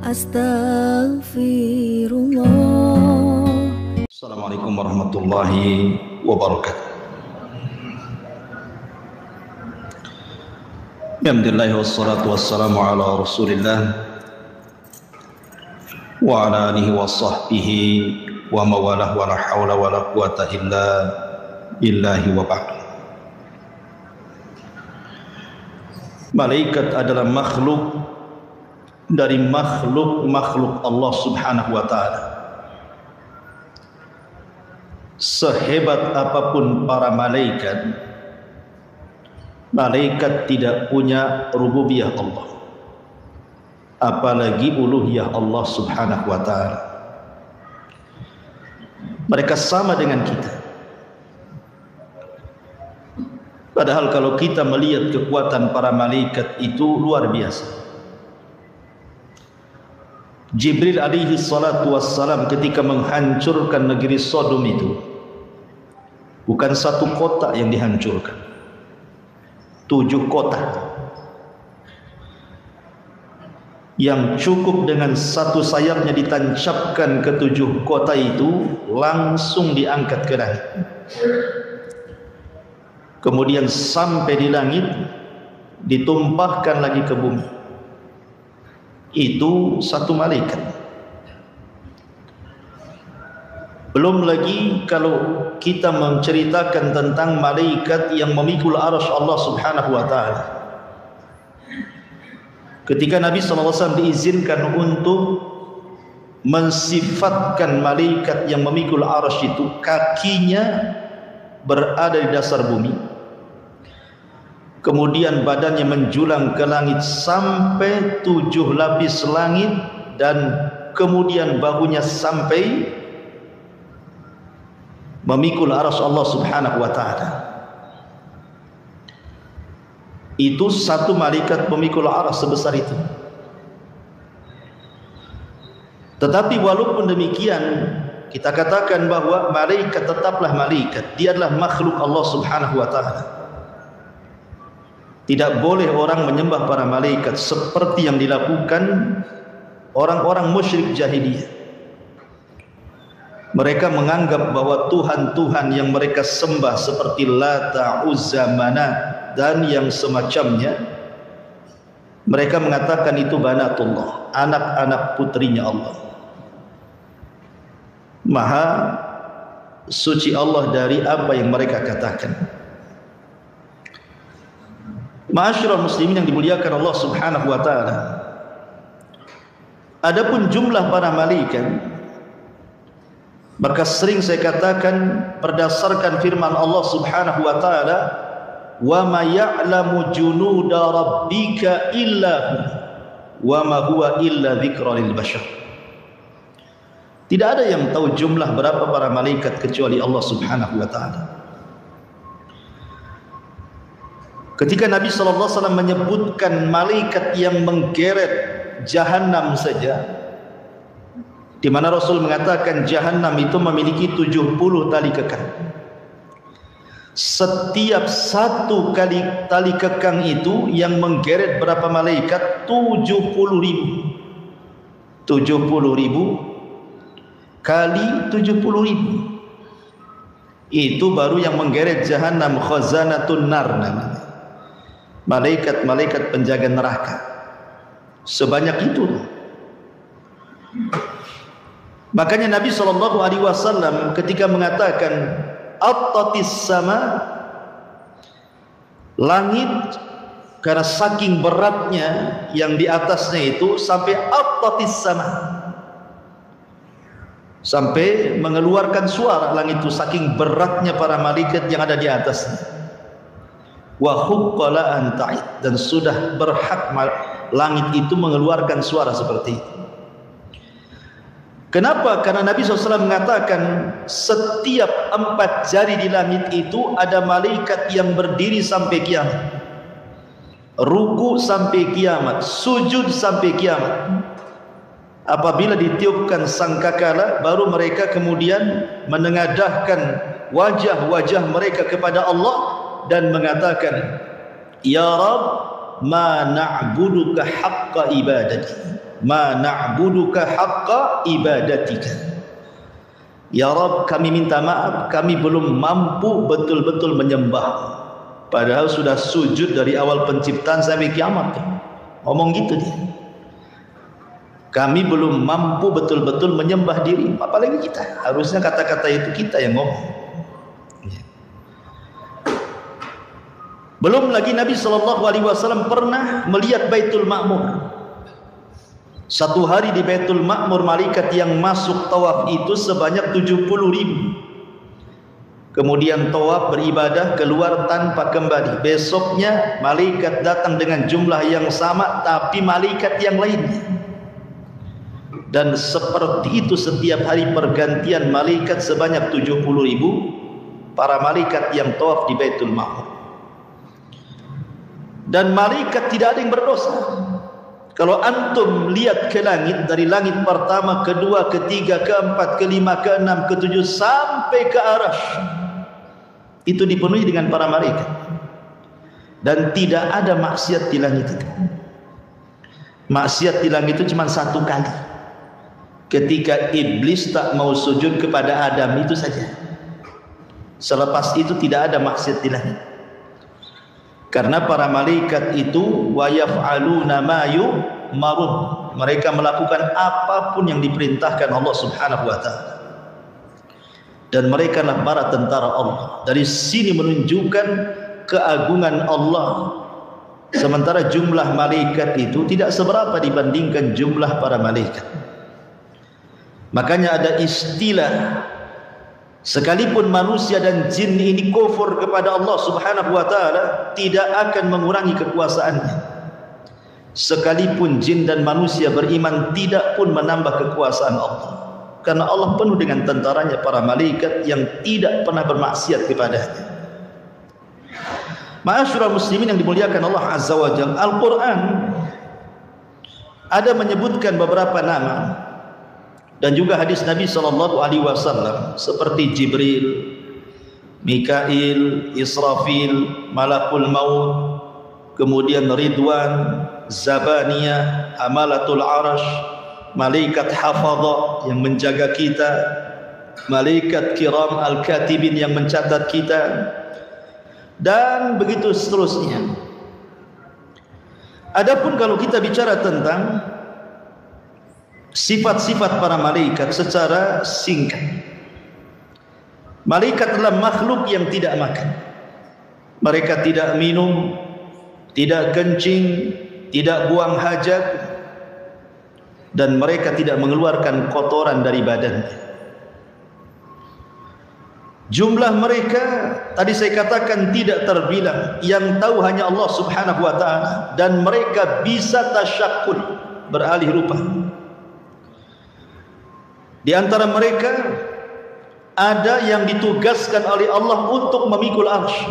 Astaghfirullah. Assalamualaikum warahmatullahi wabarakatuh. Alhamdulillah wassalatu wassalamu ala Rasulillah wa ala alihi wa sahbihi wa mawalah wa la hawla wa la quwata illa billahi wa ba'd. Malaikat adalah makhluk dari makhluk-makhluk Allah Subhanahu wa ta'ala. Sehebat apapun para malaikat, malaikat tidak punya rububiyah Allah, apalagi uluhiyah Allah Subhanahu wa ta'ala. Mereka sama dengan kita. Padahal kalau kita melihat kekuatan para malaikat itu luar biasa. Jibril alaihi salatu wassalam ketika menghancurkan negeri Sodom itu, bukan satu kota yang dihancurkan, 7 kota. Yang cukup dengan satu sayapnya ditancapkan ke 7 kota itu, langsung diangkat ke langit. Kemudian sampai di langit, ditumpahkan lagi ke bumi. Itu satu malaikat. Belum lagi kalau kita menceritakan tentang malaikat yang memikul arsy Allah Subhanahu wa ta'ala. Ketika Nabi SAW diizinkan untuk mensifatkan malaikat yang memikul arsy itu, kakinya berada di dasar bumi, kemudian badannya menjulang ke langit sampai 7 lapis langit, dan kemudian bahunya sampai memikul arsy Allah Subhanahu wa ta'ala. Itu satu malaikat memikul arsy sebesar itu. Tetapi walaupun demikian, kita katakan bahwa malaikat tetaplah malaikat. Dia adalah makhluk Allah Subhanahu wa ta'ala. Tidak boleh orang menyembah para malaikat seperti yang dilakukan orang-orang musyrik jahiliyah. Mereka menganggap bahwa Tuhan-Tuhan yang mereka sembah seperti Lata, Uzza, Manat dan yang semacamnya, mereka mengatakan itu banatullah, anak-anak putrinya Allah. Maha suci Allah dari apa yang mereka katakan. Ma'asyiral muslimin yang dimuliakan Allah Subhanahu wa ta'ala, adapun jumlah para malaikat, maka sering saya katakan berdasarkan firman Allah Subhanahu wa ta'ala, wa ma ya'lamu junuda rabbika illa hu wa ma huwa illa dzikra lil bashar. Tidak ada yang tahu jumlah berapa para malaikat kecuali Allah Subhanahu wa ta'ala. Ketika Nabi SAW menyebutkan malaikat yang menggeret Jahannam saja, di mana Rasul mengatakan Jahannam itu memiliki 70 tali kekang. Setiap satu kali tali kekang itu yang menggeret berapa malaikat? 70.000. 70.000 kali 70.000. Itu baru yang menggeret Jahannam, khazanatun nar namanya. Malaikat-malaikat penjaga neraka. Sebanyak itu. Makanya Nabi SAW ketika mengatakan attatis sama, langit karena saking beratnya yang di atasnya itu sampai attatis sama, sampai mengeluarkan suara langit itu saking beratnya para malaikat yang ada di atasnya. Wa huqqala an ta'id, dan sudah berhak langit itu mengeluarkan suara seperti itu. Kenapa? Karena Nabi SAW mengatakan setiap 4 jari di langit itu ada malaikat yang berdiri sampai kiamat, ruku sampai kiamat, sujud sampai kiamat. Apabila ditiupkan sangkakala, baru mereka kemudian menengadahkan wajah-wajah mereka kepada Allah dan mengatakan, Ya Rabb, ma na'buduka haqqa ibadati. ma na'buduka haqqa ibadatika. Ya Rabb, kami minta maaf, kami belum mampu betul-betul menyembah. Padahal sudah sujud dari awal penciptaan sampai kiamat. Ngomong gitu dia. Kami belum mampu betul-betul menyembah diri. Apalagi kita. Harusnya kata-kata itu kita yang ngomong. Belum lagi Nabi SAW pernah melihat Baitul Ma'mur. Satu hari di Baitul Ma'mur, malaikat yang masuk tawaf itu sebanyak 70.000. Kemudian tawaf beribadah, keluar tanpa kembali. Besoknya malaikat datang dengan jumlah yang sama, tapi malaikat yang lainnya. Dan seperti itu setiap hari pergantian malaikat sebanyak 70.000 para malaikat yang tawaf di Baitul Ma'mur. Dan malaikat tidak ada yang berdosa. Kalau antum lihat ke langit, dari langit pertama, kedua, ketiga, keempat, kelima, keenam, ketujuh sampai ke Arasy, itu dipenuhi dengan para malaikat. Dan tidak ada maksiat di langit itu. Maksiat di langit itu cuma satu kali, ketika iblis tak mau sujud kepada Adam, itu saja. Selepas itu tidak ada maksiat di langit. Karena para malaikat itu wa yaf'aluna ma yu'marun, mereka melakukan apapun yang diperintahkan Allah Subhanahu wa taala. Dan mereka adalah para tentara Allah. Dari sini menunjukkan keagungan Allah. Sementara jumlah malaikat itu tidak seberapa dibandingkan jumlah para malaikat. Makanya ada istilah, sekalipun manusia dan jin ini kufur kepada Allah Subhanahu wa taala, tidak akan mengurangi kekuasaannya. Sekalipun jin dan manusia beriman, tidak pun menambah kekuasaan Allah. Karena Allah penuh dengan tentaranya para malaikat yang tidak pernah bermaksiat kepadanya. Ma'asyiral muslimin yang dimuliakan Allah Azza wa Jalla, Al-Quran ada menyebutkan beberapa nama dan juga hadis Nabi SAW seperti Jibril, Mikail, Israfil, Malakul Maut, kemudian Ridwan, Zabaniyah, Amalatul Arash, malaikat hafadha yang menjaga kita, malaikat kiram al-katibin yang mencatat kita, dan begitu seterusnya. Adapun kalau kita bicara tentang sifat-sifat para malaikat secara singkat, malaikat adalah makhluk yang tidak makan. Mereka tidak minum, tidak kencing, tidak buang hajat, dan mereka tidak mengeluarkan kotoran dari badannya. Jumlah mereka tadi saya katakan tidak terbilang, yang tahu hanya Allah Subhanahu wa taala, dan mereka bisa tasyakkul, beralih rupa. Di antara mereka ada yang ditugaskan oleh Allah untuk memikul arsy.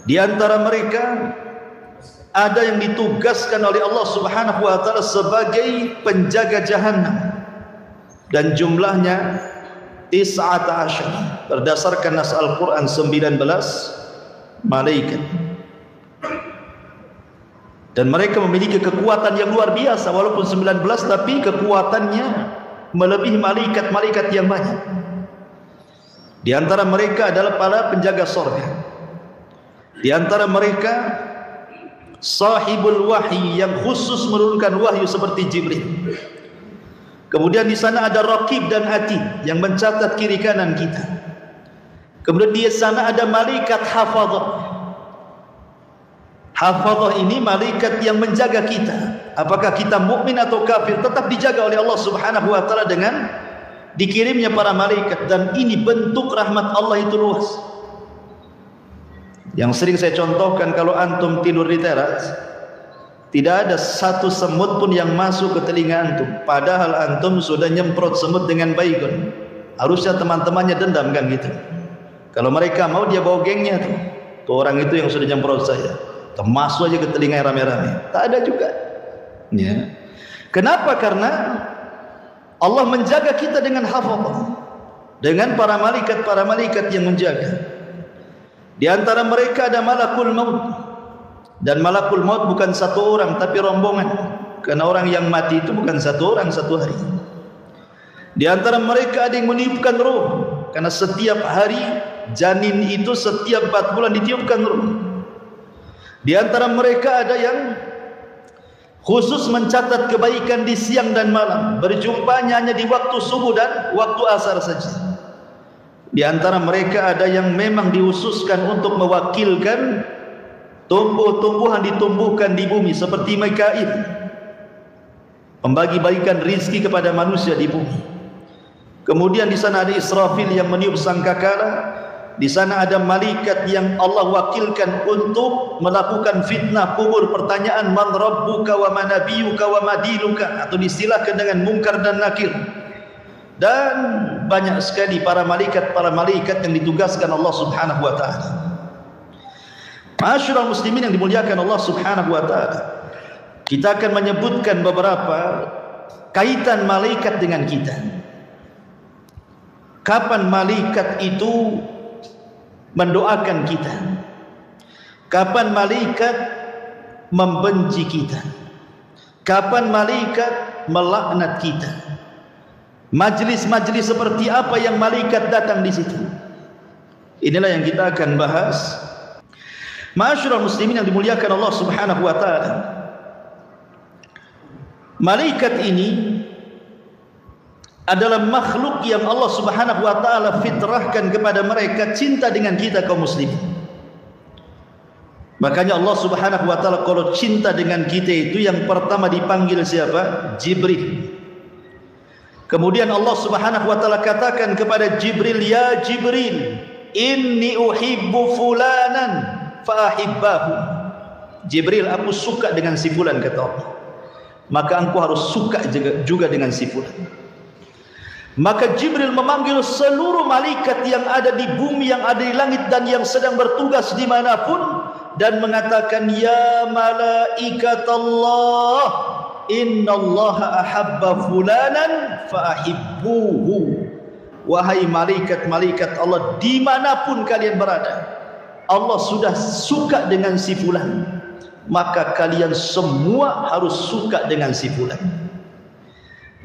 Di antara mereka ada yang ditugaskan oleh Allah Subhanahu wa taala sebagai penjaga jahannam, dan jumlahnya 19 berdasarkan nas Al-Qur'an, 19 malaikat. Dan mereka memiliki kekuatan yang luar biasa, walaupun 19 tapi kekuatannya melebihi malaikat-malaikat yang banyak. Di antara mereka adalah para penjaga surga. Di antara mereka sahibul wahyi yang khusus menurunkan wahyu seperti Jibril. Kemudian di sana ada Raqib dan Atid yang mencatat kiri kanan kita. Kemudian di sana ada malaikat hafadhah. Hafadhah ini malaikat yang menjaga kita. Apakah kita mukmin atau kafir, tetap dijaga oleh Allah Subhanahu wa taala dengan dikirimnya para malaikat. Dan ini bentuk rahmat Allah itu luas. Yang sering saya contohkan, kalau antum tidur di teras, tidak ada satu semut pun yang masuk ke telinga antum, padahal antum sudah nyemprot semut dengan baygon. Harusnya teman-temannya dendam kan gitu. Kalau mereka mau, dia bawa gengnya tuh orang itu yang sudah nyemprot saya, masuk aja ke telinga rame-rame. Tak ada juga ya. Kenapa? Karena Allah menjaga kita dengan hafazah, dengan para malaikat yang menjaga. Di antara mereka ada Malakul Maut. Dan Malakul Maut bukan satu orang tapi rombongan. karena orang yang mati itu bukan satu orang satu hari. Di antara mereka ada yang meniupkan roh, karena setiap hari janin itu setiap 4 bulan ditiupkan roh. Di antara mereka ada yang khusus mencatat kebaikan di siang dan malam, berjumpanya hanya di waktu subuh dan waktu asar saja. Di antara mereka ada yang memang dihususkan untuk mewakilkan tumbuh-tumbuhan ditumbuhkan di bumi seperti Mikail, membagi-bagikan rizki kepada manusia di bumi. Kemudian di sana ada Israfil yang meniup sangkakala. Di sana ada malaikat yang Allah wakilkan untuk melakukan fitnah kubur, pertanyaan man rabbuka wa man nabiyuka wa madinuka, atau diistilahkan dengan Munkar dan Nakir. Dan banyak sekali para malaikat yang ditugaskan Allah Subhanahu wa taala. Ma'asyiral muslimin yang dimuliakan Allah Subhanahu wa taala, kita akan menyebutkan beberapa kaitan malaikat dengan kita. Kapan malaikat itu mendoakan kita? Kapan malaikat membenci kita? Kapan malaikat melaknat kita? Majlis-majlis seperti apa yang malaikat datang di situ? Inilah yang kita akan bahas. Ma'asyiral muslimin yang dimuliakan Allah Subhanahu wa taala, malaikat ini adalah makhluk yang Allah Subhanahu wa taala fitrahkan kepada mereka cinta dengan kita kaum muslimin. Makanya Allah Subhanahu wa taala kalau cinta dengan kita itu yang pertama dipanggil siapa? Jibril. Kemudian Allah Subhanahu wa taala katakan kepada Jibril, ya Jibril, inni uhibbu fulanan fa ahibbahu. Jibril, aku suka dengan si fulan, kata Allah. Maka engkau harus suka juga dengan si fulan. Maka Jibril memanggil seluruh malaikat yang ada di bumi, yang ada di langit, dan yang sedang bertugas dimanapun, dan mengatakan, ya malaikat Allah, innallaha ahabba fulanan fa'ahibbuhu. Wahai malaikat-malaikat Allah, dimanapun kalian berada, Allah sudah suka dengan si fulan, maka kalian semua harus suka dengan si fulan.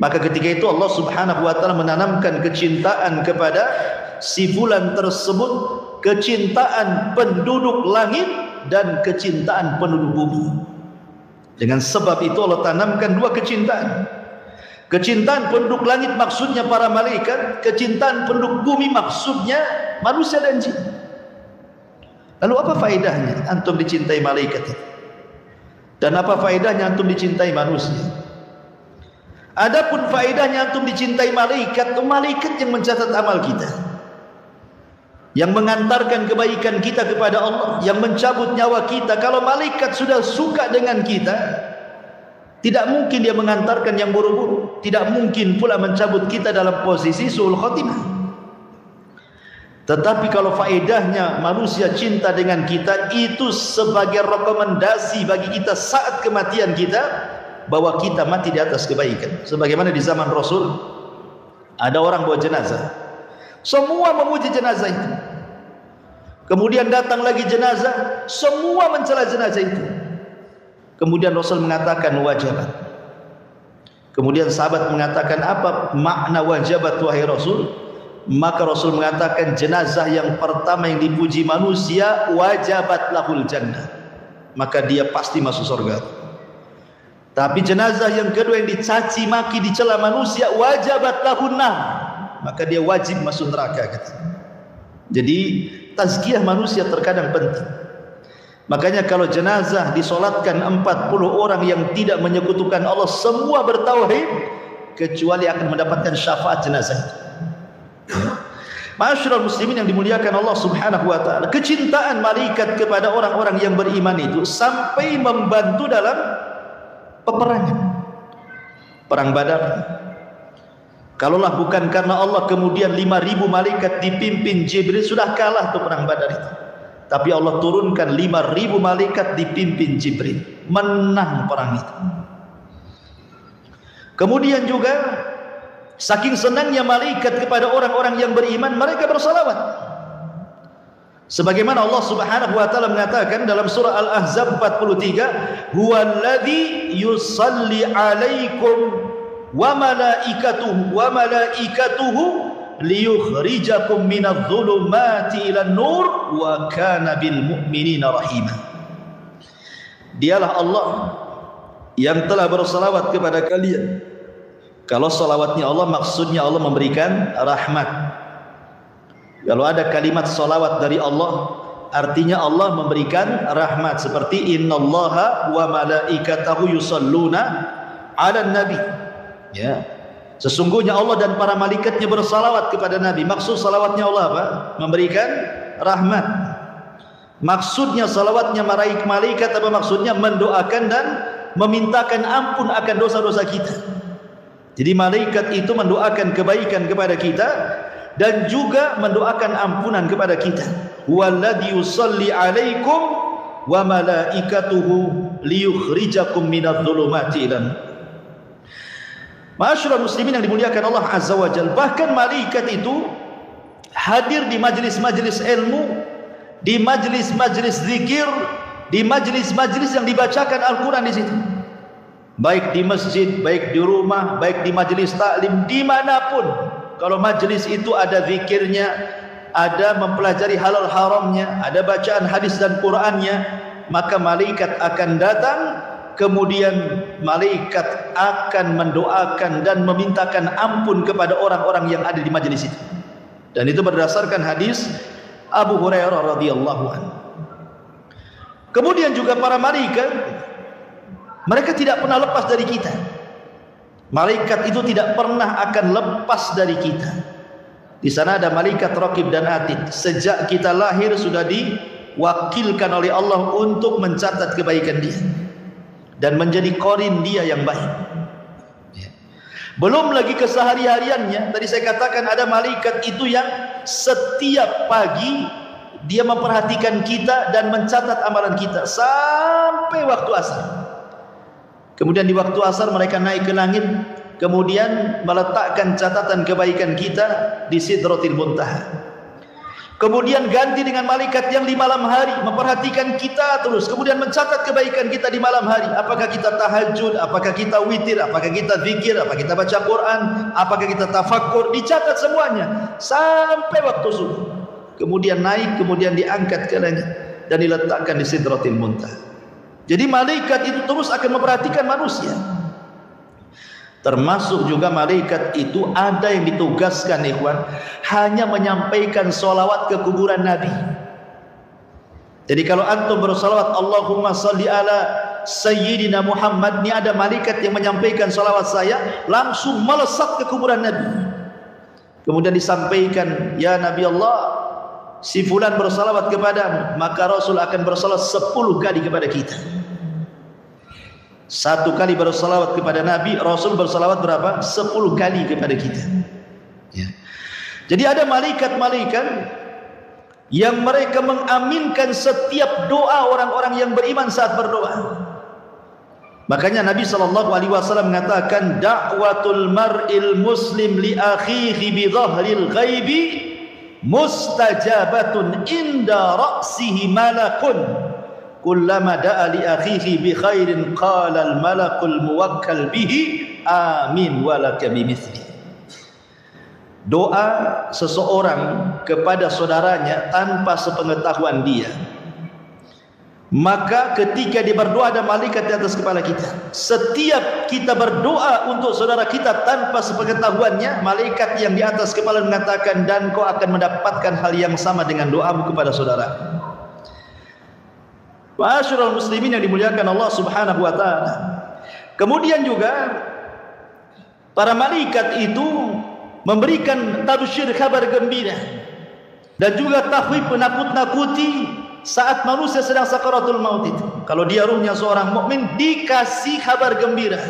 Maka ketika itu Allah Subhanahu wa taala menanamkan kecintaan kepada si fulan tersebut, kecintaan penduduk langit dan kecintaan penduduk bumi. Dengan sebab itu Allah tanamkan dua kecintaan. Kecintaan penduduk langit maksudnya para malaikat, kecintaan penduduk bumi maksudnya manusia dan jin. Lalu apa faedahnya antum dicintai malaikat itu? Dan apa faedahnya antum dicintai manusia? Adapun faedahnya antum dicintai malaikat, itu malaikat yang mencatat amal kita, yang mengantarkan kebaikan kita kepada Allah, yang mencabut nyawa kita. Kalau malaikat sudah suka dengan kita, tidak mungkin dia mengantarkan yang buruk-buruk, tidak mungkin pula mencabut kita dalam posisi su'ul khotimah. Tetapi kalau faedahnya manusia cinta dengan kita, itu sebagai rekomendasi bagi kita saat kematian kita, bahwa kita mati di atas kebaikan. Sebagaimana di zaman Rasul ada orang bawa jenazah, semua memuji jenazah itu. Kemudian datang lagi jenazah, semua mencela jenazah itu. Kemudian Rasul mengatakan wajabat. Kemudian sahabat mengatakan, apa makna wajabat wahai Rasul? Maka Rasul mengatakan, jenazah yang pertama yang dipuji manusia, wajabat lahul jannah, maka dia pasti masuk surga. Tapi jenazah yang kedua yang dicaci maki, dicela manusia, wajabat lahun nar, maka dia wajib masuk neraka, kata. Jadi tazkiyah manusia terkadang penting. Makanya kalau jenazah disolatkan 40 orang yang tidak menyekutukan Allah, semua bertauhid, kecuali akan mendapatkan syafaat jenazah itu. Ma'asyiral muslimin yang dimuliakan Allah Subhanahu wa taala, kecintaan malaikat kepada orang-orang yang beriman itu sampai membantu dalam peperangan, perang Badar. Kalaulah bukan karena Allah, kemudian 5.000 malaikat dipimpin Jibril, sudah kalah tuh perang Badar itu. Tapi Allah turunkan 5.000 malaikat dipimpin Jibril, menang perang itu. Kemudian juga saking senangnya malaikat kepada orang-orang yang beriman, mereka bersalawat. Sebagaimana Allah Subhanahu wa taala mengatakan dalam surah Al-Ahzab 43, "Huwallazi yusalli 'alaikum wa malaikatuhu liyukhrijakum minadh-dhulumati ilan nur wa kana bil mu'minina rahima." Dialah Allah yang telah bersalawat kepada kalian. Kalau salawatnya Allah maksudnya Allah memberikan rahmat. Kalau ada kalimat salawat dari Allah, artinya Allah memberikan rahmat, seperti innallaha wa malaikatahu yusalluna 'alan nabi. Ya. Sesungguhnya Allah dan para malaikatnya bersalawat kepada Nabi. Maksud salawatnya Allah apa? Memberikan rahmat. Maksudnya salawatnya malaikat apa maksudnya? Mendoakan dan memintakan ampun akan dosa-dosa kita. Jadi malaikat itu mendoakan kebaikan kepada kita dan juga mendoakan ampunan kepada kita. Huwallazi yusalli 'alaikum wa malaikatuhu liyukhrijakum minadh-dhulumati ilan. Ma'asyiral muslimin yang dimuliakan Allah Azza wa Jalla, bahkan malaikat itu hadir di majlis-majlis ilmu, di majlis-majlis zikir, di majlis-majlis yang dibacakan Al-Quran di situ. Baik di masjid, baik di rumah, baik di majlis taklim, dimanapun. Kalau majlis itu ada zikirnya, ada mempelajari halal haramnya, ada bacaan hadis dan Qur'annya, maka malaikat akan datang, kemudian malaikat akan mendoakan dan memintakan ampun kepada orang-orang yang ada di majlis itu. Dan itu berdasarkan hadis Abu Hurairah radhiyallahu anhu. Kemudian juga para malaikat, mereka tidak pernah lepas dari kita. Malaikat itu tidak pernah akan lepas dari kita. Di sana ada malaikat raqib dan atid. Sejak kita lahir sudah diwakilkan oleh Allah untuk mencatat kebaikan dia dan menjadi qarin dia yang baik. Belum lagi kesehari-hariannya. Tadi saya katakan ada malaikat itu yang setiap pagi dia memperhatikan kita dan mencatat amalan kita sampai waktu asar. Kemudian di waktu asar mereka naik ke langit, kemudian meletakkan catatan kebaikan kita di Sidratil Muntaha. Kemudian ganti dengan malaikat yang di malam hari memperhatikan kita terus, kemudian mencatat kebaikan kita di malam hari. Apakah kita tahajud, apakah kita witir, apakah kita zikir, apakah kita baca Quran, apakah kita tafakkur, dicatat semuanya sampai waktu subuh. Kemudian naik, kemudian diangkat ke langit dan diletakkan di Sidratil Muntaha. Jadi malaikat itu terus akan memperhatikan manusia. Termasuk juga malaikat itu ada yang ditugaskan ikhwan, hanya menyampaikan salawat ke kuburan Nabi. Jadi kalau antum bersalawat Allahumma salli ala Sayyidina Muhammad, ini ada malaikat yang menyampaikan salawat saya, langsung melesat ke kuburan Nabi. Kemudian disampaikan, ya Nabi Allah, si fulan bersalawat kepadamu, maka Rasul akan bersalawat 10 kali kepada kita. 1 kali bersalawat kepada Nabi, Rasul bersalawat berapa? 10 kali kepada kita. Ya. Jadi ada malaikat-malaikat yang mereka mengaminkan setiap doa orang-orang yang beriman saat berdoa. Makanya Nabi SAW mengatakan, da'watul mar'il muslim li akhihi bi dhahril ghaibi mustajabatun inda ra'sihi malakun kullama da'a li akhihi bi khairin qala al malakul muwakkal bihi amin walaka bimithli. Doa seseorang kepada saudaranya tanpa sepengetahuan dia, maka ketika dia berdoa ada malaikat di atas kepala kita. Setiap kita berdoa untuk saudara kita tanpa sepengetahuannya, malaikat yang di atas kepala mengatakan, dan kau akan mendapatkan hal yang sama dengan doamu kepada saudara. Ma'asyiral muslimin yang dimuliakan Allah Subhanahu wa taala. Kemudian juga para malaikat itu memberikan tabsyir, kabar gembira, dan juga tahwib, penakut-nakuti saat manusia sedang sakaratul maut itu. Kalau dia ruhnya seorang mukmin, dikasih kabar gembira,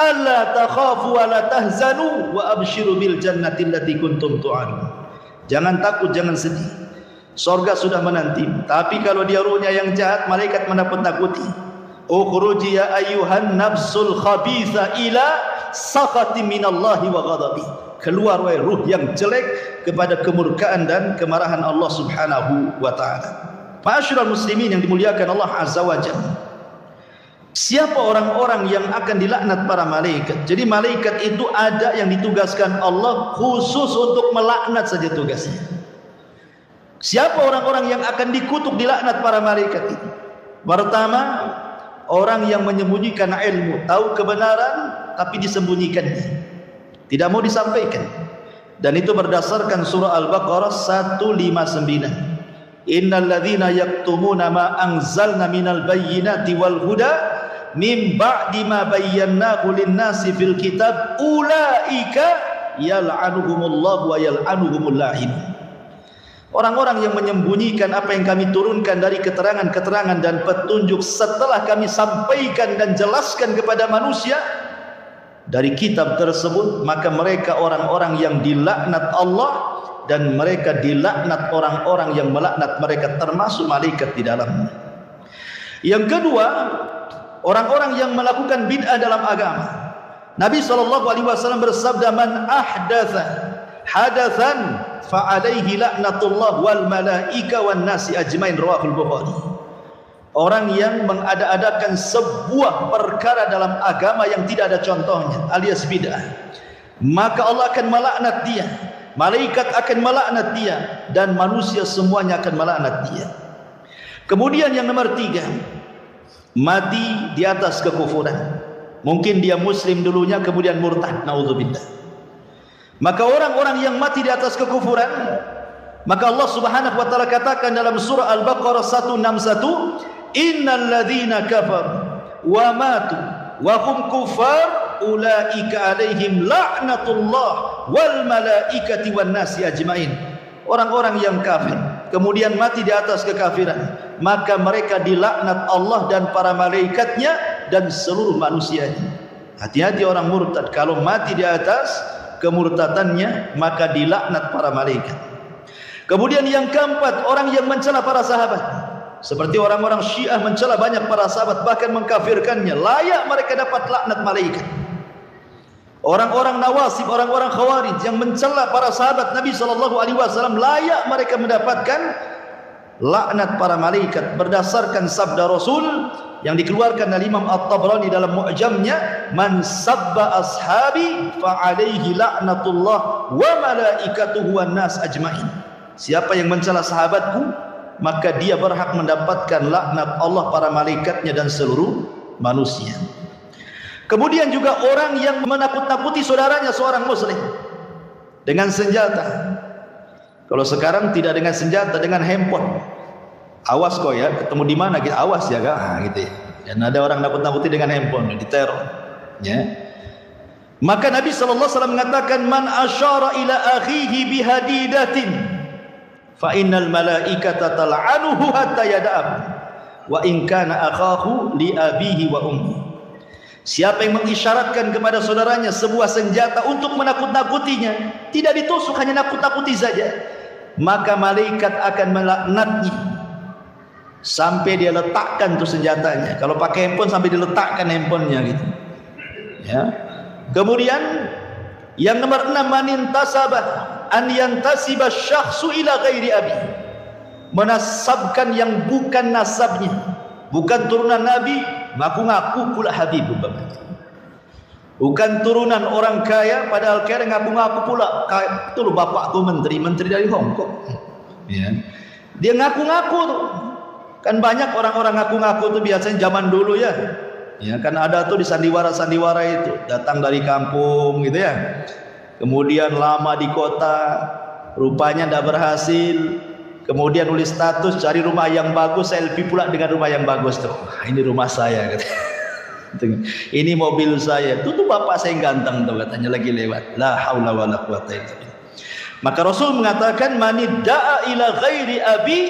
alla takhafu wa la tahzanu wa abshiru bil jannati allati kuntum tu'adun. Jangan takut, jangan sedih, surga sudah menanti. Tapi kalau dia ruhnya yang jahat, malaikat menakut-nakuti, ukhruji ya ayyuhan nafsul khabitha ila sakhati minallahi wa ghadabi. Keluar wahai ruh yang jelek kepada kemurkaan dan kemarahan Allah Subhanahu wa taala. Ma'asyiral muslimin yang dimuliakan Allah Azza wa Jalla. Siapa orang-orang yang akan dilaknat para malaikat? Jadi malaikat itu ada yang ditugaskan Allah khusus untuk melaknat saja tugasnya. Siapa orang-orang yang akan dikutuk dilaknat para malaikat itu? Pertama, orang yang menyembunyikan ilmu, tahu kebenaran tapi disembunyikannya, tidak mau disampaikan. Dan itu berdasarkan surah Al-Baqarah 159. Innal ladzina yaktumuna ma anzalna minal bayyinati wal huda min ba'di ma bayyanahu lin-nasi fil kitab ulaika yal'anuhumullahu wa yal'anuhumul la'in. Orang-orang yang menyembunyikan apa yang kami turunkan dari keterangan-keterangan dan petunjuk setelah kami sampaikan dan jelaskan kepada manusia dari kitab tersebut, maka mereka orang-orang yang dilaknat Allah, dan mereka dilaknat orang-orang yang melaknat mereka, termasuk malaikat di dalamnya. Yang kedua, orang-orang yang melakukan bid'ah dalam agama. Nabi SAW bersabda, man ahdatha hadathan fa'alaihi la'natullah wal malaika wan nasi ajmain, rawahul Bukhari. Orang yang mengada-adakan sebuah perkara dalam agama yang tidak ada contohnya, alias bid'ah, maka Allah akan melaknat dia, malaikat akan melaknat dia, dan manusia semuanya akan melaknat dia. Kemudian yang nomor tiga, mati di atas kekufuran. Mungkin dia muslim dulunya kemudian murtad, naudzubillah. Maka orang-orang yang mati di atas kekufuran, maka Allah Subhanahu wa taala katakan dalam surah Al-Baqarah 161, innal ladzina kafaru wa matu wa hum kufar ulaika alaihim la'natullah wal malaikati wan nasi ajmain. Orang-orang yang kafir kemudian mati di atas kekafiran, maka mereka dilaknat Allah dan para malaikatnya dan seluruh manusianya. Hati-hati orang murtad, kalau mati di atas kemurtadannya maka dilaknat para malaikat. Kemudian yang keempat, orang yang mencela para sahabat, seperti orang-orang Syiah mencela banyak para sahabat, bahkan mengkafirkannya, layak mereka dapat laknat malaikat. Orang-orang Nawasib, orang-orang Khawarij yang mencela para sahabat Nabi SAW, layak mereka mendapatkan laknat para malaikat berdasarkan sabda Rasul yang dikeluarkan oleh Imam At-Tabrani dalam Mu'jamnya, man sabba ashabi fa alaihi la'natullah wa malaikatuhu wan nas ajmain. Siapa yang mencela sahabatku, maka dia berhak mendapatkan laknat Allah, para malaikatnya dan seluruh manusia. Kemudian juga orang yang menakut-nakuti saudaranya seorang muslim dengan senjata. Kalau sekarang tidak dengan senjata, dengan handphone. Awas kau ya, ketemu di mana kita, awas ya kak, gitu ya. Dan ada orang nakut-nakuti dengan handphone, diteror, ya. Maka Nabi SAW mengatakan, man asyara ila akhihi bihadidatin fa innal malaikata tal'anuhu hatta yada'ab wa in kana akhahu li abihi wa ummi. Siapa yang mengisyaratkan kepada saudaranya sebuah senjata untuk menakut-nakutinya, tidak ditusuk, hanya nakut-nakuti saja, maka malaikat akan melaknatnya sampai dia letakkan tuh senjatanya. Kalau pakai handphone sampai diletakkan handphonenya gitu, ya. Kemudian yang nomor 6, manintasabah an yantasiba syakhsu ila ghairi abi, menasabkan yang bukan nasabnya, bukan turunan Nabi, ngaku-ngaku pula Habib, bukan turunan orang kaya padahal kaya, ngaku-ngaku pula itu loh bapakku menteri dari Hong Kong, ya. Dia ngaku-ngaku tuh. Kan banyak orang-orang ngaku-ngaku tuh biasanya zaman dulu ya. Ya kan ada tuh di sandiwara-sandiwara itu, datang dari kampung gitu ya. Kemudian lama di kota, rupanya tidak berhasil. Kemudian nulis status cari rumah yang bagus, selfie pula dengan rumah yang bagus tuh. Ini rumah saya katanya. Ini mobil saya. Itu tuh bapak saya yang ganteng tuh katanya lagi lewat. La haula wala quwata illa billah. Maka Rasul mengatakan, manidda'a ila ghairi abi,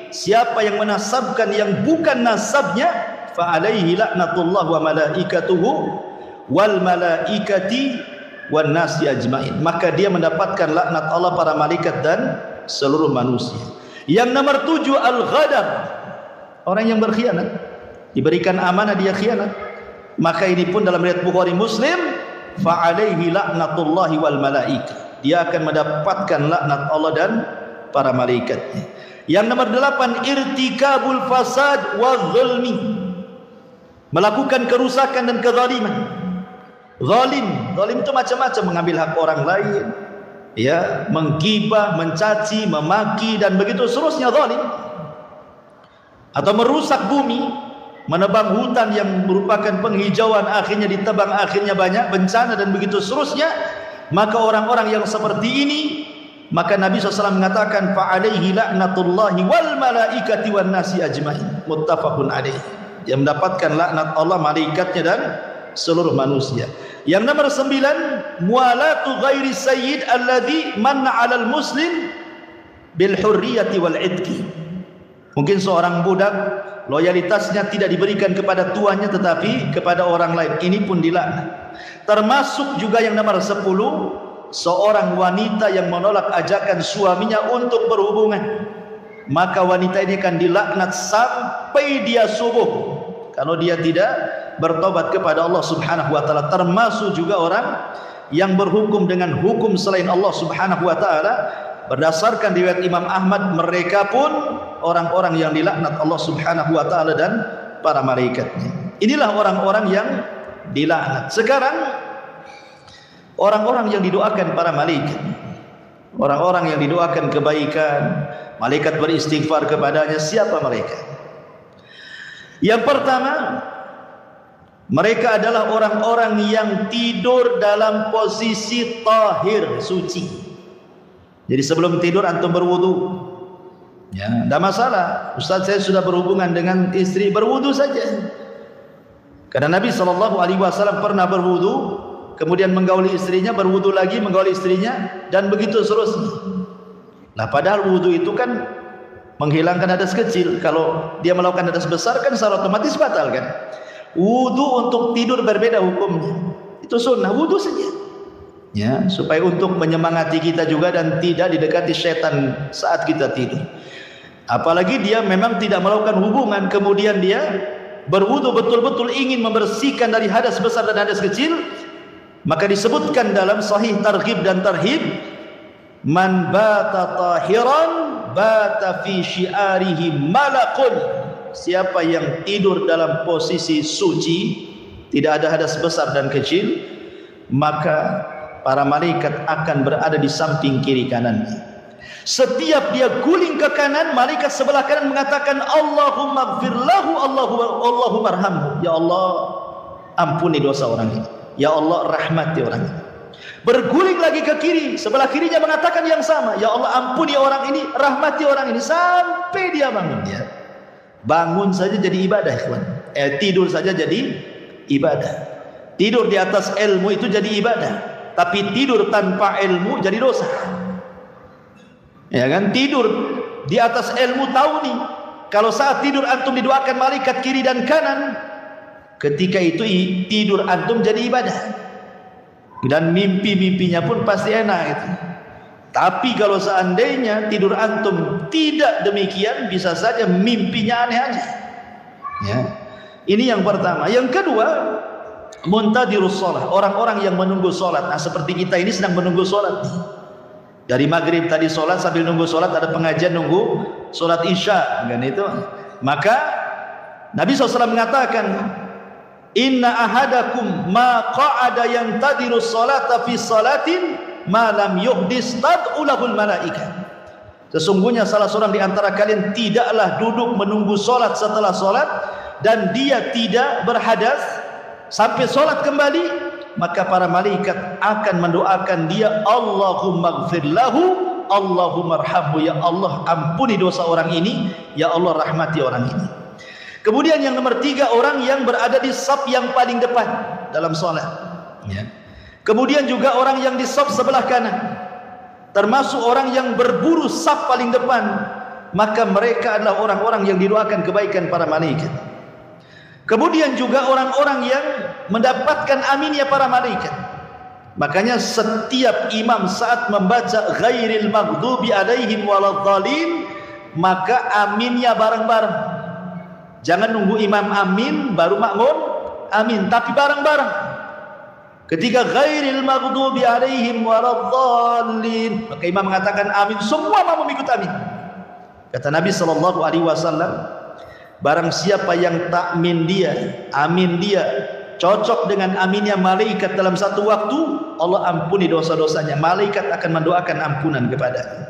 siapa yang menasabkan yang bukan nasabnya, fa alaihi laknatullah wa malaikatuhu wal malaikati wan nasi ajmain, maka dia mendapatkan laknat Allah, para malaikat dan seluruh manusia. Yang nomor 7, al-ghadar, orang yang berkhianat, diberikan amanah dia khianat. Maka ini pun dalam riwayat Bukhari Muslim, fa alaihi laknatullahi wal malaikah, dia akan mendapatkan laknat Allah dan para malaikatnya. Yang nomor 8, irtikabul fasad wa zulmi, melakukan kerusakan dan kezaliman. Zalim itu macam-macam, mengambil hak orang lain, ya, menggibah, mencaci, memaki dan begitu seterusnya zalim. Atau merusak bumi, menebang hutan yang merupakan penghijauan, akhirnya ditebang, akhirnya banyak bencana dan begitu seterusnya. Maka orang-orang yang seperti ini, maka Nabi SAW mengatakan fa alaihi laknatullahi wal malaikati wan nasi ajmain, muttafaqun alaih. Dia mendapatkan laknat Allah, malaikatnya dan seluruh manusia. Yang nomor 9, mualatu ghairi sayyid alladhi manna 'alal muslim bil hurriyati wal 'idki. Mungkin seorang budak loyalitasnya tidak diberikan kepada tuannya tetapi kepada orang lain, ini pun dilaknat. Termasuk juga yang nomor 10, seorang wanita yang menolak ajakan suaminya untuk berhubungan, maka wanita ini akan dilaknat sampai dia subuh kalau dia tidak bertobat kepada Allah Subhanahu wa taala. Termasuk juga orang yang berhukum dengan hukum selain Allah Subhanahu wa taala. Berdasarkan riwayat Imam Ahmad, mereka pun orang-orang yang dilaknat Allah Subhanahu wa taala dan para malaikatnya. Inilah orang-orang yang dilaknat. Sekarang orang-orang yang didoakan para malaikat, orang-orang yang didoakan kebaikan, malaikat beristighfar kepadanya, siapa mereka? Yang pertama, mereka adalah orang-orang yang tidur dalam posisi tahir, suci. Jadi sebelum tidur antum berwudu, ya, tidak masalah. Ustaz, saya sudah berhubungan dengan istri, berwudu saja. Karena Nabi SAW pernah berwudu, kemudian menggauli istrinya, berwudu lagi, menggauli istrinya, dan begitu seterusnya. Nah, padahal wudu itu kan menghilangkan hadas kecil. Kalau dia melakukan hadas besar kan secara otomatis batal kan. Wudu untuk tidur berbeda hukumnya. Itu sunnah, wudu saja. Ya, supaya untuk menyemangati kita juga dan tidak didekati syaitan saat kita tidur. Apalagi dia memang tidak melakukan hubungan, kemudian dia berwudu betul-betul ingin membersihkan dari hadas besar dan hadas kecil, maka disebutkan dalam sahih targhib dan tarhib, man bata tahiran bata fi syiarihi malakun. Siapa yang tidur dalam posisi suci, tidak ada hadas besar dan kecil, maka para malaikat akan berada di samping kiri kanannya. Setiap dia guling ke kanan, malaikat sebelah kanan mengatakan Allahumma gfirlahu, Allahumma arhamhu. Ya Allah, ampuni dosa orang ini. Ya Allah, rahmati orang ini. Berguling lagi ke kiri, sebelah kirinya mengatakan yang sama. Ya Allah, ampuni orang ini, rahmati orang ini, sampai dia bangun. Ya, bangun saja jadi ibadah, kawan. Tidur saja jadi ibadah. Tidur di atas ilmu itu jadi ibadah. Tapi tidur tanpa ilmu jadi dosa. Ya kan, tidur di atas ilmu, tahu nih kalau saat tidur antum didoakan malaikat kiri dan kanan, ketika itu tidur antum jadi ibadah. Dan mimpi-mimpinya pun pasti enak gitu. Tapi kalau seandainya tidur antum tidak demikian, bisa saja mimpinya aneh aja. Ya. Ini yang pertama. Yang kedua, muntadirus sholat, orang-orang yang menunggu sholat. Nah, seperti kita ini sedang menunggu sholat. Dari maghrib tadi sholat, sambil nunggu sholat ada pengajian nunggu sholat isya, kan itu. Maka Nabi SAW mengatakan, inna ahadakum ma qa'ada yantadirus sholata fi sholatin ma lam yuhdis tad'ulahul malaikah. Sesungguhnya salah seorang di antara kalian tidaklah duduk menunggu sholat setelah sholat dan dia tidak berhadas sampai sholat kembali, maka para malaikat akan mendoakan dia, Allahumma gfirlahu, Allahumma arhamhu. Ya Allah, ampuni dosa orang ini, ya Allah, rahmati orang ini. Kemudian yang nomor 3, orang yang berada di saf yang paling depan dalam sholat. Ya. Kemudian juga orang yang di saf sebelah kanan, termasuk orang yang berburu saf paling depan, maka mereka adalah orang-orang yang didoakan kebaikan para malaikat. Kemudian juga orang-orang yang mendapatkan aminnya para malaikat. Makanya setiap imam saat membaca ghairil maghdubi alaihim waladhdallin, maka aminnya bareng-bareng. Jangan nunggu imam amin baru makmum amin, tapi bareng-bareng. Ketika ghairil maghdubi alaihim waladdallin, maka imam mengatakan amin, semua makmum ikut amin. Kata Nabi SAW, barang siapa yang takmin dia, amin dia cocok dengan aminnya malaikat dalam satu waktu, Allah ampuni dosa-dosanya. Malaikat akan mendoakan ampunan kepadanya.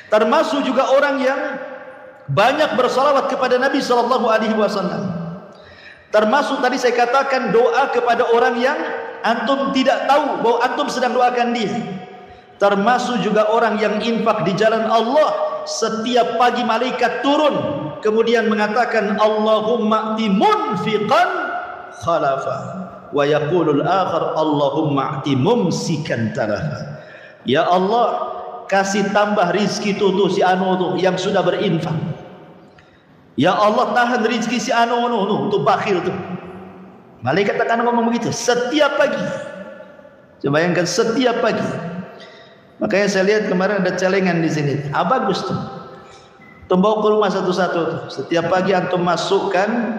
Termasuk juga orang yang banyak bersalawat kepada Nabi SAW. Termasuk tadi saya katakan doa kepada orang yang antum tidak tahu bahwa antum sedang doakan dia. Termasuk juga orang yang infak di jalan Allah. Setiap pagi malaikat turun kemudian mengatakan Allahumma ati munfiqan khalafa wa yaqulul akhar Allahumma ati mumsikan talafa. Ya Allah, kasih tambah rizki tuh si anu tuh yang sudah berinfak. Ya Allah, tahan rizki si anu tuh bakhil tuh. Malaikat akan ngomong begitu setiap pagi. Coba bayangkan setiap pagi. Makanya saya lihat kemarin ada celengan di sini. Bagus tuh. Bawa ke rumah satu-satu tuh. Setiap pagi antum masukkan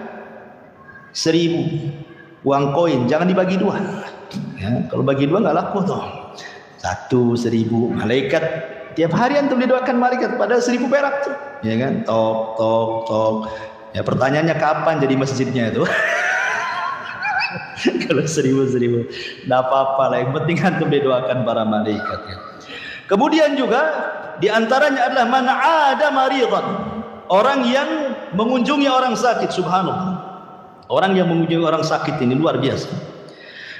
1.000 uang koin, jangan dibagi dua. Ya, kalau bagi dua nggak laku tuh. 1.000 malaikat tiap hari antum didoakan malaikat pada 1.000 perak tuh. Ya kan? Tok. Ya pertanyaannya kapan jadi masjidnya itu? Kalau 1.000 nggak apa-apa lah, yang penting antum didoakan para malaikat ya. Kemudian juga diantaranya adalah man ada maridan, orang yang mengunjungi orang sakit. Subhanallah, orang yang mengunjungi orang sakit ini luar biasa.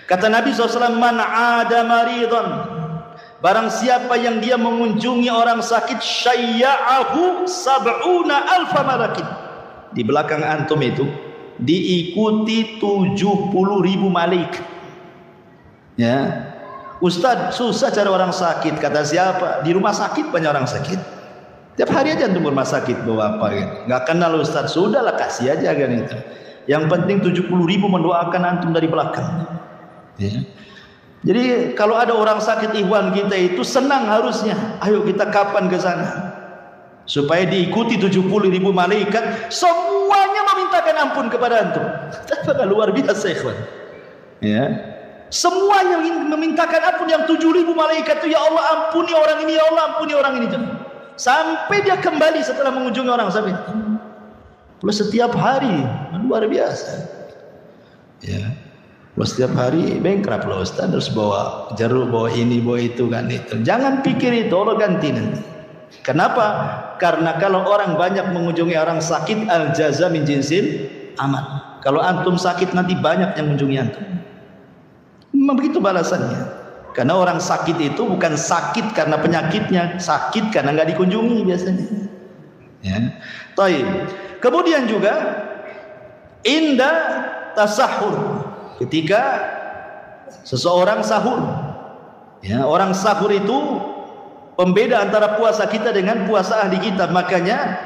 Kata Nabi SAW, man ada maridan, barang siapa yang dia mengunjungi orang sakit, syayya'ahu sab'una alfa malakin, di belakang antum itu diikuti 70.000 malaikat. Ya, Ustaz, susah cari orang sakit. Kata siapa? Di rumah sakit banyak orang sakit. Tiap hari aja antum rumah sakit bawa apa gitu. Nggak kenal Ustaz, sudahlah kasih aja kan itu. Yang penting 70.000 mendoakan antum dari belakang. Ya. Jadi kalau ada orang sakit ikhwan kita itu senang harusnya. Ayo kita kapan ke sana? Supaya diikuti 70.000 malaikat, semuanya memintakan ampun kepada antum. Apakah luar biasa ikhwan? Ya. Semuanya memintakan ampun, yang 7.000 malaikat itu, ya Allah ampuni orang ini, ya Allah ampuni orang ini. Sampai dia kembali setelah mengunjungi orang sakit. Plus setiap hari, luar biasa. Ya. Plus setiap hari bankrupt loh Ustaz, harus bawa jeruk, bawa ini, bawa itu kan itu. Jangan pikir itu, Allah ganti nanti. Kenapa? Karena kalau orang banyak mengunjungi orang sakit, al jaza min jinsil amal. Kalau antum sakit nanti banyak yang mengunjungi antum. Memang begitu balasannya. Karena orang sakit itu bukan sakit karena penyakitnya, sakit karena nggak dikunjungi biasanya. Ya. Taib. Kemudian juga inda tasahur, ketika seseorang sahur. Ya, orang sahur itu pembeda antara puasa kita dengan puasa ahli kita. Makanya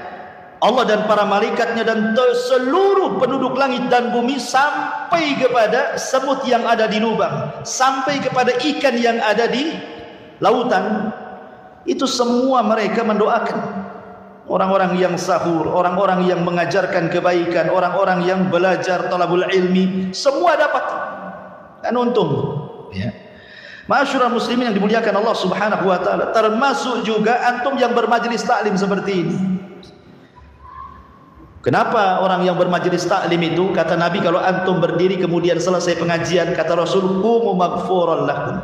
Allah dan para malaikatnya dan seluruh penduduk langit dan bumi, sampai kepada semut yang ada di lubang, sampai kepada ikan yang ada di lautan, itu semua mereka mendoakan orang-orang yang sahur, orang-orang yang mengajarkan kebaikan, orang-orang yang belajar talabul ilmi, semua dapat kan untung ya. Ma'asyiral muslimin yang dimuliakan Allah Subhanahu wa taala, termasuk juga antum yang bermajelis taklim seperti ini. Kenapa orang yang bermajelis taklim itu, kata Nabi, kalau antum berdiri kemudian selesai pengajian, kata Rasul, qumu maghfuran lakum,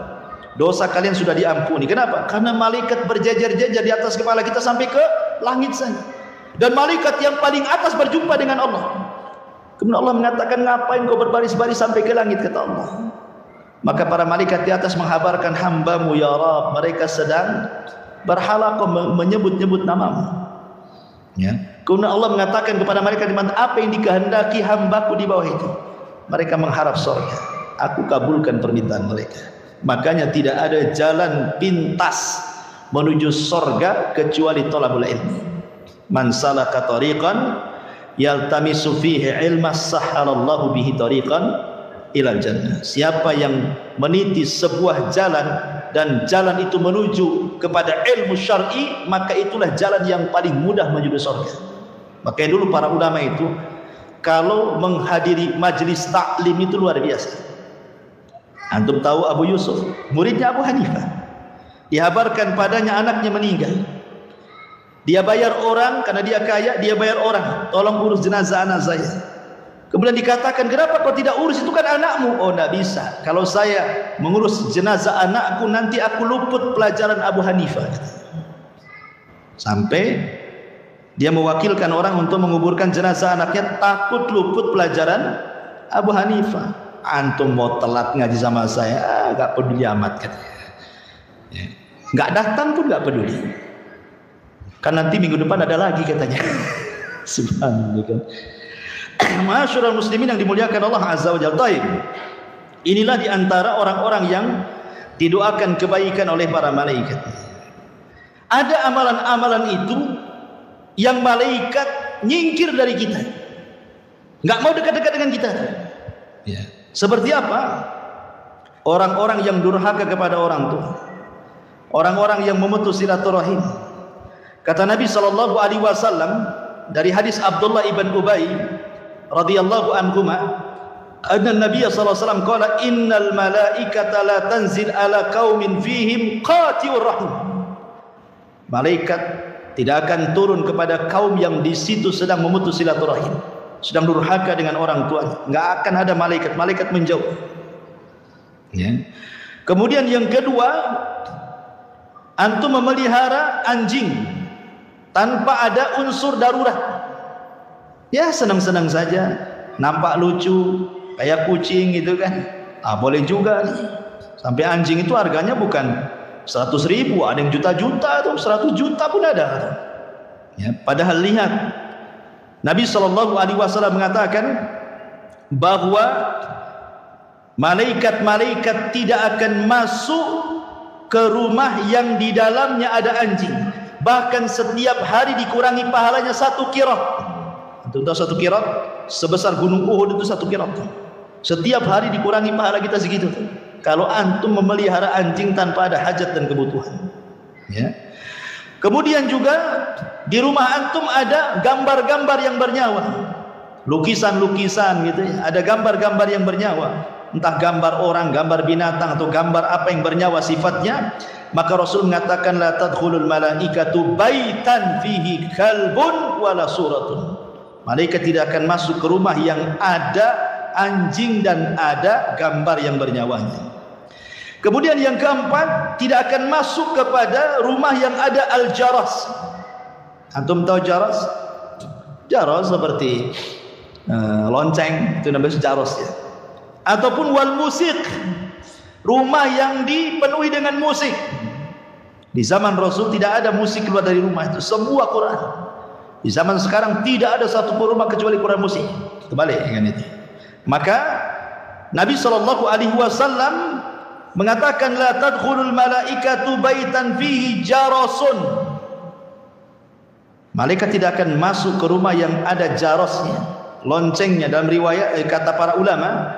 dosa kalian sudah diampuni. Kenapa? Karena malaikat berjajar-jajar di atas kepala kita sampai ke langit saja. Dan malaikat yang paling atas berjumpa dengan Allah. Kemudian Allah mengatakan, ngapain kau berbaris-baris sampai ke langit, kata Allah. Maka para malaikat di atas menghabarkan, hambamu ya Rabb, mereka sedang berhalaqah menyebut-nyebut namamu. Ya. Kemudian Allah mengatakan kepada mereka, apa yang dikehendaki hambaku di bawah itu, mereka mengharap surga, aku kabulkan permintaan mereka. Makanya tidak ada jalan pintas menuju surga kecuali thalabul ilmi. Man salaka tariqan yaltamisu fihi ilma sahhalallahu bihi tariqan ilal jannah. Siapa yang meniti sebuah jalan dan jalan itu menuju kepada ilmu syar'i, maka itulah jalan yang paling mudah menuju surga. Makanya dulu para ulama itu kalau menghadiri majlis taklim itu luar biasa. Antum tahu Abu Yusuf, muridnya Abu Hanifah. Dihabarkan padanya anaknya meninggal. Dia bayar orang, karena dia kaya, dia bayar orang, tolong urus jenazah anak saya. Kemudian dikatakan, kenapa kau tidak urus, itu kan anakmu? Oh, tidak bisa. Kalau saya mengurus jenazah anakku, nanti aku luput pelajaran Abu Hanifah. Sampai dia mewakilkan orang untuk menguburkan jenazah anaknya, takut luput pelajaran Abu Hanifah. Antum mau telat ngaji sama saya, gak peduli amat katanya. Gak datang pun gak peduli. Kan nanti minggu depan ada lagi katanya. Subhanallah. Ma'asyiral muslimin yang dimuliakan Allah Azza wa Jalla. Inilah diantara orang-orang yang didoakan kebaikan oleh para malaikat. Ada amalan-amalan itu yang malaikat nyingkir dari kita, nggak mau dekat-dekat dengan kita. Ya. Seperti apa? Orang-orang yang durhaka kepada orang tua, orang-orang yang memutus silaturahim. Kata Nabi SAW dari hadis Abdullah ibn Ubay radhiyallahu anhuma, anna Nabi sallallahu alaihi wasallam qala innal malaikata la tanzil ala qaumin fihim qati'ur rahim. Malaikat tidak akan turun kepada kaum yang di situ sedang memutus silaturahim, sedang durhaka dengan orang tuanya. Enggak akan ada malaikat, malaikat menjauh. Ya. Kemudian yang kedua, antum memelihara anjing tanpa ada unsur darurat. Ya, senang-senang saja, nampak lucu kayak kucing gitu kan. Boleh juga nih. Sampai anjing itu harganya bukan 100.000, ada yang juta-juta tuh, 100 juta pun ada. Ya, padahal lihat Nabi SAW mengatakan bahwa malaikat-malaikat tidak akan masuk ke rumah yang di dalamnya ada anjing. Bahkan setiap hari dikurangi pahalanya 1 qirat. Antum tahu 1 qirat sebesar gunung Uhud itu 1 qirat. Setiap hari dikurangi pahala kita segitu. Kalau antum memelihara anjing tanpa ada hajat dan kebutuhan. Ya. Kemudian juga di rumah antum ada gambar-gambar yang bernyawa, lukisan-lukisan gitu ya. Ada gambar-gambar yang bernyawa, entah gambar orang, gambar binatang, atau gambar apa yang bernyawa sifatnya. Maka Rasul mengatakan la tadkhulul malaikatu baitan fihi kalbun wala suratun. Malaikat tidak akan masuk ke rumah yang ada anjing dan ada gambar yang bernyawanya. Kemudian yang keempat, tidak akan masuk kepada rumah yang ada al-jaras. Antum tahu jaras? Jaras seperti lonceng, itu namanya jaras ya. Ataupun wal musik, rumah yang dipenuhi dengan musik. Di zaman Rasul tidak ada musik keluar dari rumah itu, semua Quran. Di zaman sekarang tidak ada satu rumah kecuali Quran musik. Terbalik dengan itu. Maka Nabi SAW mengatakan la tadkhulul malaikatu baitan fihi jarasun. Malaikat tidak akan masuk ke rumah yang ada jarosnya, loncengnya. Dalam riwayat kata para ulama,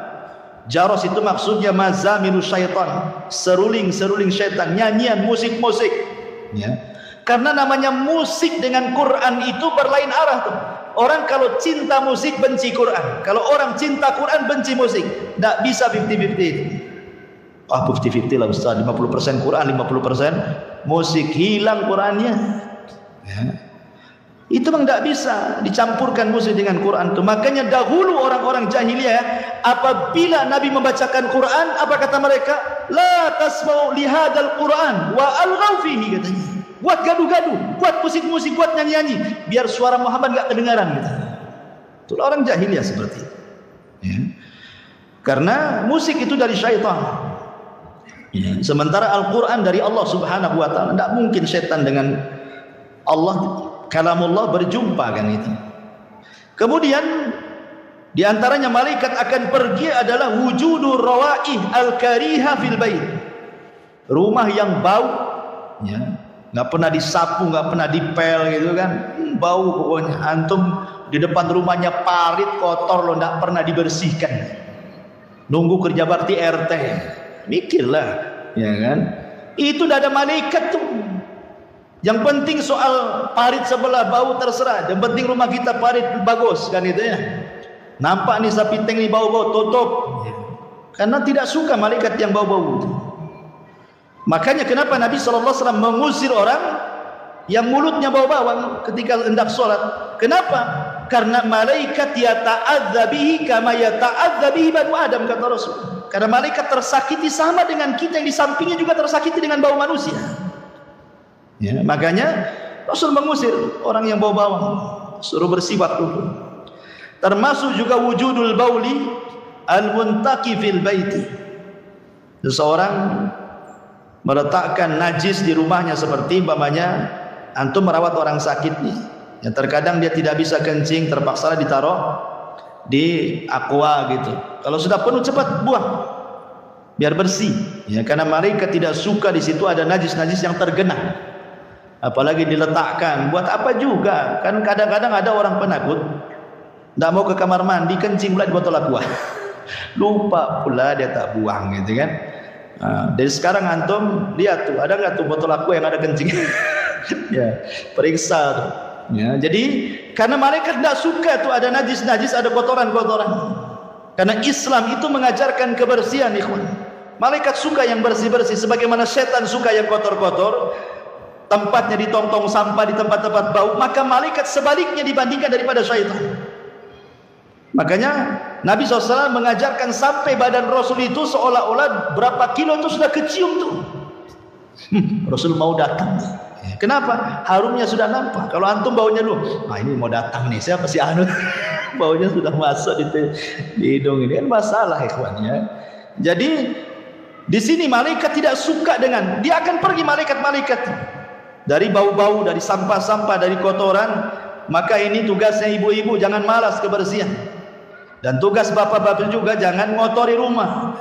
jaros itu maksudnya mazamiru syaitan, seruling-seruling syaitan, nyanyian, musik-musik ya. Karena namanya musik dengan Quran itu berlain arah tuh. Orang kalau cinta musik benci Quran, kalau orang cinta Quran benci musik. Tidak bisa 50-50 itu. 50-50 lah Ustaz, 50% Quran, 50% musik, hilang Qurannya ya. Itu memang tidak bisa dicampurkan musik dengan Quran itu. Makanya dahulu orang-orang jahiliyah, apabila Nabi membacakan Quran, apa kata mereka? La tasma'u lihadal Quran wa alghaw fihi, katanya. Buat gaduh-gaduh, buat musik-musik, buat nyanyi-nyanyi, biar suara Muhammad enggak kedengaran gitu. Itulah orang jahiliyah seperti itu ya. Karena musik itu dari syaitan ya. Sementara Al-Quran dari Allah Subhanahu wa ta'ala. Tidak mungkin syaitan dengan Allah, kalamullah berjumpa kan itu. Kemudian di antaranya malaikat akan pergi adalah wujudur rawaih al-kariha fil bait. Rumah yang bau ya, nggak pernah disapu, nggak pernah dipel gitu kan, bau pokoknya. Antum di depan rumahnya parit kotor loh, nggak pernah dibersihkan. Nunggu kerja bakti RT, mikirlah ya kan. Itu udah ada malaikat tuh. Yang penting soal parit sebelah bau terserah, yang penting rumah kita parit bagus kan itu ya. Nampak nih sapi teng nih bau-bau, tutup. karena tidak suka malaikat yang bau-bau. Makanya kenapa Nabi SAW mengusir orang yang mulutnya bau bawang ketika hendak sholat? Kenapa? Karena malaikat yata'adza bihi kama yata'adza bihi banu Adam, kata Rasul. Karena malaikat tersakiti sama dengan kita yang di sampingnya juga tersakiti dengan bau manusia. Ya, makanya Rasul mengusir orang yang bau bawang, suruh bersiwak dulu. Termasuk juga wujudul bauli al-muntaqi fil baiti. Seseorang meletakkan najis di rumahnya, seperti umpamanya antum merawat orang sakit nih, yang terkadang dia tidak bisa kencing, terpaksa ditaruh di aqua gitu. Kalau sudah penuh cepat buang biar bersih, ya, karena malaikat tidak suka di situ ada najis-najis yang tergenang, apalagi diletakkan. Buat apa juga? Kan kadang-kadang ada orang penakut tidak mau ke kamar mandi, kencing pula di botol aqua. Lupa pula dia tak buang gitu kan. Nah, dari sekarang antum lihat tuh, ada nggak tuh botol aqua yang ada kencing? Ya, periksa tuh. Ya, jadi karena malaikat tidak suka tuh ada najis-najis, ada kotoran-kotoran. Karena Islam itu mengajarkan kebersihan, ikhwan. Malaikat suka yang bersih-bersih, sebagaimana setan suka yang kotor-kotor. Tempatnya di tong-tong sampah, di tempat-tempat bau, maka malaikat sebaliknya dibandingkan daripada syaitan. Makanya Nabi SAW mengajarkan sampai badan Rasul itu seolah-olah berapa kilo itu sudah kecium tuh. Rasul mau datang. Kenapa? Harumnya sudah nampak. Kalau antum baunya dulu, nah ini mau datang nih, siapa si Anu? Baunya sudah masuk di hidung ini, kan masalah, ikhwan, ya. Jadi di sini malaikat tidak suka dengan, dia akan pergi malaikat-malaikat dari bau-bau, dari sampah-sampah, dari kotoran. Maka ini tugasnya ibu-ibu, jangan malas kebersihan. Dan tugas bapak-bapak juga jangan ngotori rumah.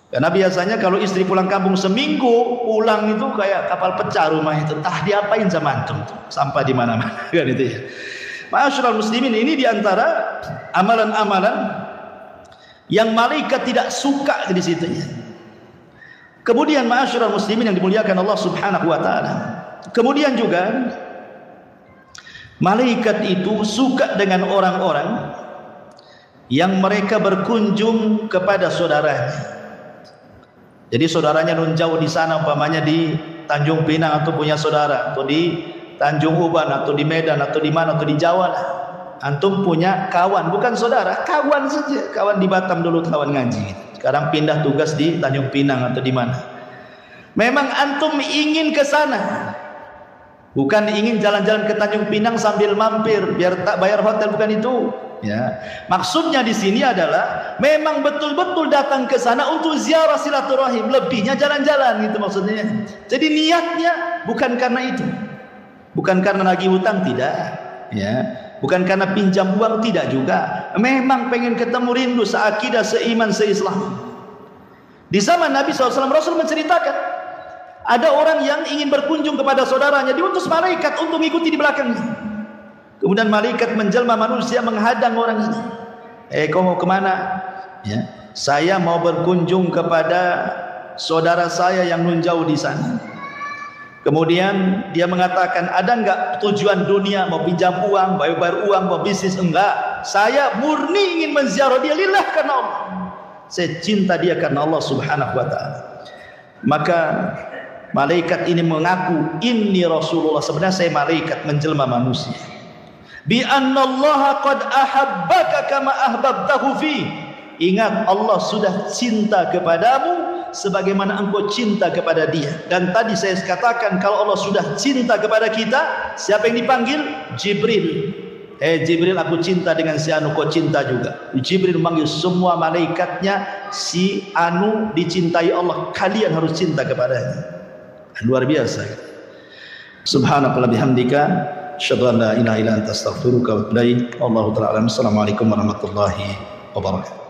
Karena biasanya kalau istri pulang kampung seminggu, pulang itu kayak kapal pecah rumah itu. Entah diapain sama antum tuh, sampah di mana-mana kan itu ya. Ma'asyiral muslimin, ini diantara amalan-amalan yang malaikat tidak suka di situ ya. Kemudian ma'asyiral muslimin yang dimuliakan Allah Subhanahu wa taala. Kemudian juga malaikat itu suka dengan orang-orang yang mereka berkunjung kepada saudaranya. Jadi saudaranya nun jauh di sana, umpamanya di Tanjung Pinang atau punya saudara, atau di Tanjung Uban, atau di Medan, atau di mana, atau di Jawa lah. Antum punya kawan, bukan saudara, kawan saja. Kawan di Batam dulu, kawan ngaji. Sekarang pindah tugas di Tanjung Pinang atau di mana. Memang antum ingin ke sana, bukan ingin jalan-jalan ke Tanjung Pinang sambil mampir biar tak bayar hotel, bukan itu. Ya, maksudnya di sini adalah memang betul-betul datang ke sana untuk ziarah silaturahim, lebihnya jalan-jalan gitu maksudnya. Jadi niatnya bukan karena itu, bukan karena lagi hutang, tidak, ya, bukan karena pinjam uang, tidak juga. Memang pengen ketemu, rindu, seakidah, seiman, seislam. Di zaman Nabi SAW, Rasul menceritakan ada orang yang ingin berkunjung kepada saudaranya, diutus malaikat untuk mengikuti di belakangnya. Kemudian malaikat menjelma manusia menghadang orang ini. Kau mau kemana? Ya, saya mau berkunjung kepada saudara saya yang nun jauh di sana. Kemudian dia mengatakan, ada enggak tujuan dunia, mau pinjam uang, bayar uang, mau bisnis? Enggak. Saya murni ingin menziarah dia lillah, karena Allah. Saya cinta dia karena Allah Subhanahu wa taala. Maka malaikat ini mengaku, inni Rasulullah, sebenarnya saya malaikat menjelma manusia. Bi annallaha qad ahabbaka kama ahbabtahu fi. Ingat, Allah sudah cinta kepadamu sebagaimana engkau cinta kepada dia. Dan tadi saya katakan, kalau Allah sudah cinta kepada kita, siapa yang dipanggil? Jibril. Jibril, aku cinta dengan si Anu, kau cinta juga. Jibril memanggil semua malaikatnya, si Anu dicintai Allah, kalian harus cinta kepadanya. Luar biasa. Subhanakallah bihamdika, asyhadu an la ilaha illa anta, astaghfiruka wa atubu ilaik. Wallahu ta'ala a'lam. Assalamualaikum warahmatullahi wabarakatuh.